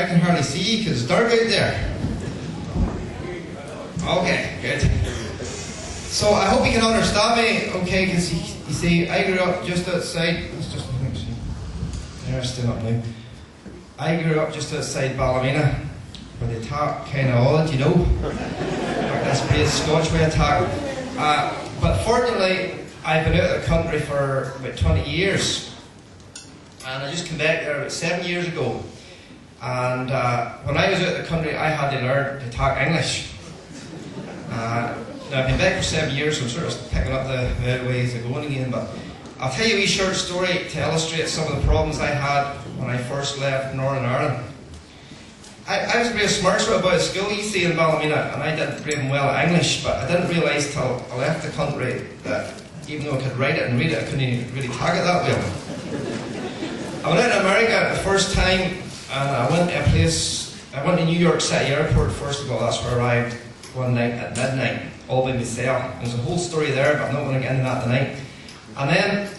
I can hardly see you because it's dark out there. Okay, good. So I hope you can understand me, okay, because you see, I grew up just outside, let's just, they're still up now. I grew up just outside Ballymena, where they talk kind of odd, you know. Like this place, Scotch way of talk. But fortunately, I've been out of the country for about 20 years. And I just came back there about 7 years ago. And when I was out of the country, I had to learn to talk English. Now I've been back for 7 years, so I'm sort of picking up the ways of going again. But I'll tell you a wee short story to illustrate some of the problems I had when I first left Northern Ireland. I was a real smart sort about school, you see, in Ballymena, and I did pretty well at English, but I didn't realise till I left the country that even though I could write it and read it, I couldn't even really talk it that well. I went out to America the first time, and I went to a place, I went to New York City Airport first of all. That's where I arrived one night at midnight, all by myself. There's a whole story there, but I'm not going to get into that tonight. And then,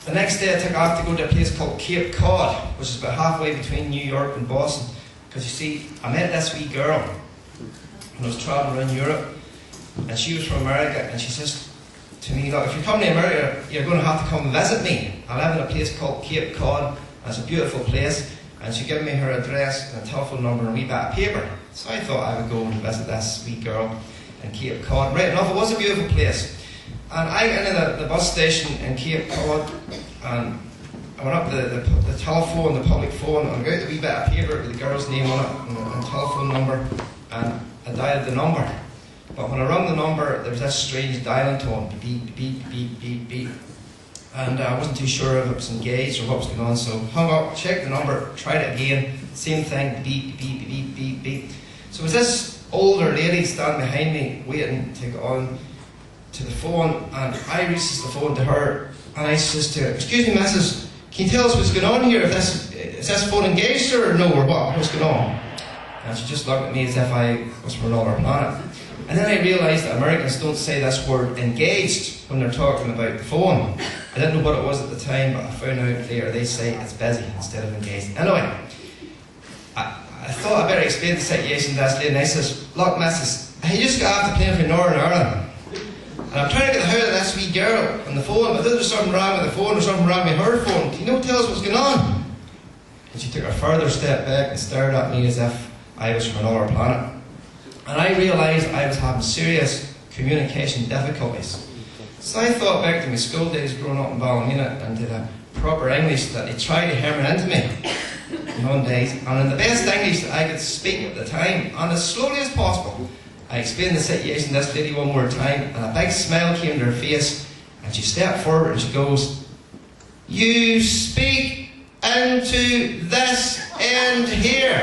the next day I took off to go to a place called Cape Cod, which is about halfway between New York and Boston. Because you see, I met this wee girl when I was travelling around Europe, and she was from America, and she says to me, look, if you're coming to America, you're going to have to come and visit me. I live in a place called Cape Cod, and it's a beautiful place, and she gave me her address and a telephone number and a wee bit of paper. So I thought I would go and visit this wee girl in Cape Cod. Right enough, it was a beautiful place. And I went into the bus station in Cape Cod, and I went up the telephone, the public phone, and I got the wee bit of paper with the girl's name on it and telephone number, and I dialed the number. But when I rang the number, there was this strange dialing tone, beep, beep, beep, beep, beep. And I wasn't too sure if it was engaged or what was going on, so hung up, checked the number, tried it again, same thing, beep, beep, beep, beep, beep. So it was this older lady standing behind me, waiting to go on to the phone, and I reached the phone to her, and I says to her, excuse me, missus, can you tell us what's going on here? Is this phone engaged or no, or what? What's going on? And she just looked at me as if I was from another planet. And then I realised that Americans don't say this word engaged when they're talking about the phone. I didn't know what it was at the time, but I found out later they say it's busy instead of engaged. Anyway, I thought I'd better explain the situation to this lady, and I says, look, missus, I just got off the plane from Northern Ireland. And I'm trying to get hold of this wee girl on the phone, but there's something wrong with the phone or something wrong with her phone. Can you tell us what's going on? And she took a further step back and stared at me as if I was from another planet. And I realised I was having serious communication difficulties. So I thought back to my school days growing up in Ballymena and to the proper English that they tried to hammer into me in those days. And in the best English that I could speak at the time, and as slowly as possible, I explained the situation to this lady one more time, and a big smile came to her face, and she stepped forward and she goes, you speak into this end here.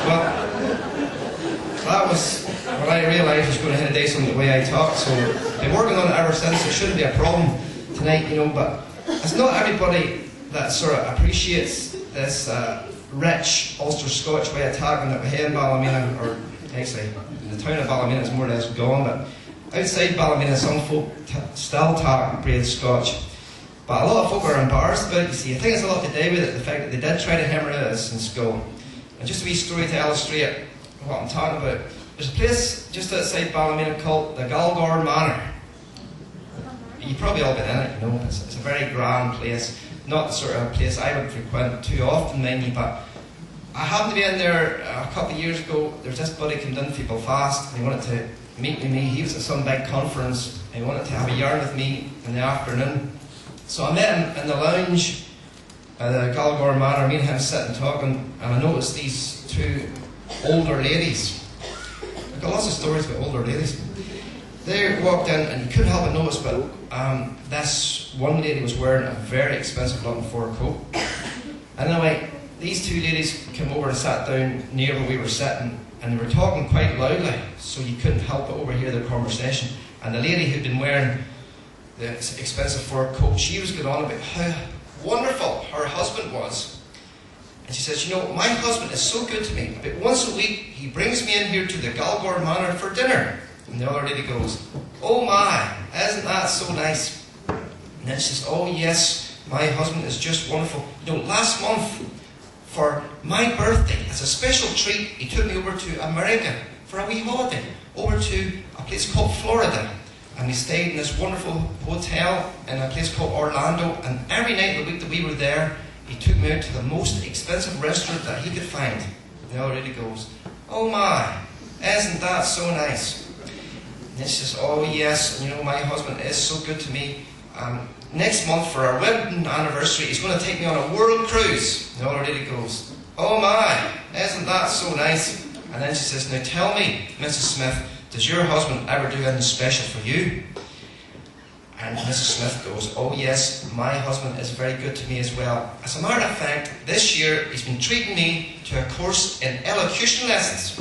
Well, that was when I realised I was going to hit a day something the way I talk, so I've been working on it ever since. It shouldn't be a problem tonight, you know, but it's not everybody that sort of appreciates this rich Ulster-Scots way of talking that we have in Ballymena, or actually the town of Ballymena is more or less gone, but outside Ballymena some folk still talk real Scotch. But a lot of folk are embarrassed about it, you see. I think it's a lot to do with it, the fact that they did try to hammer it at us in school. And just a wee story to illustrate what I'm talking about. There's a place just outside Ballymena called the Galgore Manor. You've probably all been in it, you know. It's a very grand place. Not the sort of place I would frequent too often, mind you, but I happened to be in there a couple of years ago. There was this buddy came down from Belfast, and he wanted to meet with me. He was at some big conference, and he wanted to have a yarn with me in the afternoon. So I met him in the lounge at the Galgore Manor, me and him sitting talking, and I noticed these two older ladies. I've got lots of stories about older ladies. They walked in, and you couldn't help but notice, but this one lady was wearing a very expensive looking fur coat. Anyway, these two ladies came over and sat down near where we were sitting, and they were talking quite loudly, so you couldn't help but overhear their conversation. And the lady who'd been wearing the expensive fur coat, she was going on about how wonderful her husband was. And she says, you know, my husband is so good to me. About once a week, he brings me in here to the Galgore Manor for dinner. And the other lady goes, oh my, isn't that so nice? And then she says, oh yes, my husband is just wonderful. You know, last month, for my birthday, as a special treat, he took me over to America for a wee holiday, over to a place called Florida. And we stayed in this wonderful hotel in a place called Orlando, and every night of the week that we were there, he took me out to the most expensive restaurant that he could find. You know, it really goes, oh my, isn't that so nice? And he says, oh yes, you know, my husband is so good to me. Next month for our wedding anniversary, he's going to take me on a world cruise. You know, it really goes, oh my, isn't that so nice? And then she says, now tell me, Mrs. Smith, does your husband ever do anything special for you? And Mrs. Smith goes, oh yes, my husband is very good to me as well. As a matter of fact, this year he's been treating me to a course in elocution lessons.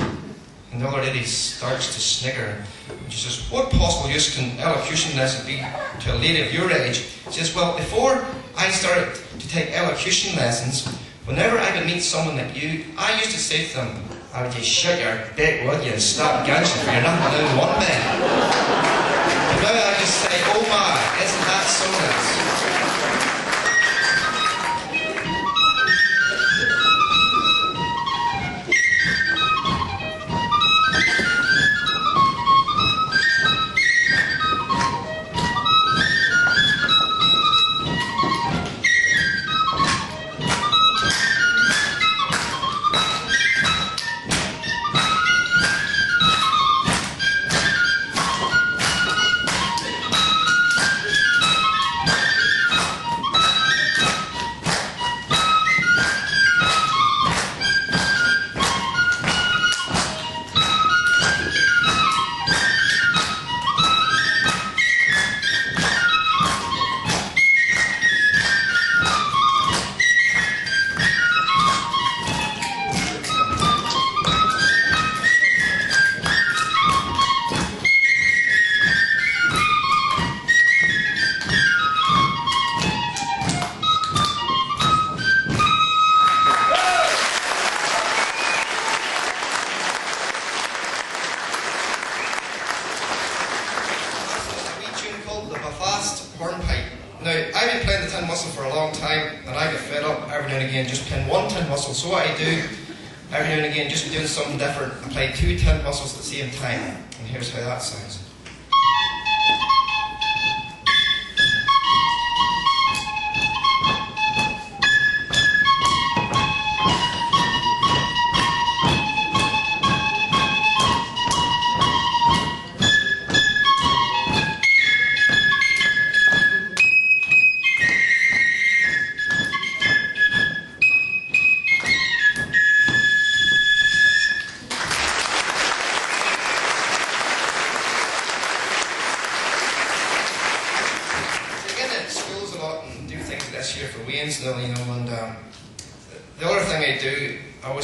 And the other lady starts to snigger. And she says, what possible use can elocution lessons be to a lady of your age? She says, well, before I started to take elocution lessons, whenever I would meet someone like you, I used to say to them, I would just shut your dick, would you, and stop gancing for you're nothing doing one bit. And now I just say, oh my, isn't that so nice? So what I do, every now and again, just doing something different, I play 2 tin whistles at the same time. And here's how that sounds.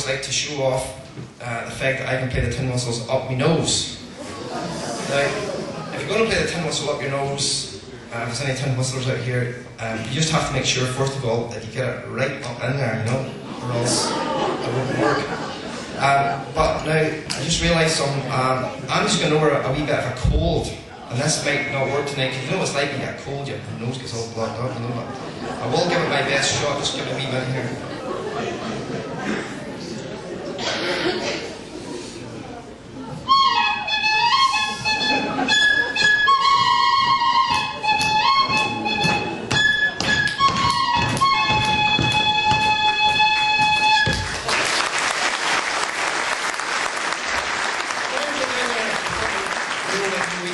To show off the fact that I can play the tin whistles up my nose. Now, if you're going to play the tin whistle up your nose, if there's any tin whistlers out here, you just have to make sure, first of all, that you get it right up in there, you know, or else it won't work. But now, I just realised something. I'm just going over a wee bit of a cold, and this might not work tonight, because you know what it's like when you get a cold, your nose gets all blocked up, you know, but I will give it my best shot, just give it a wee bit here. We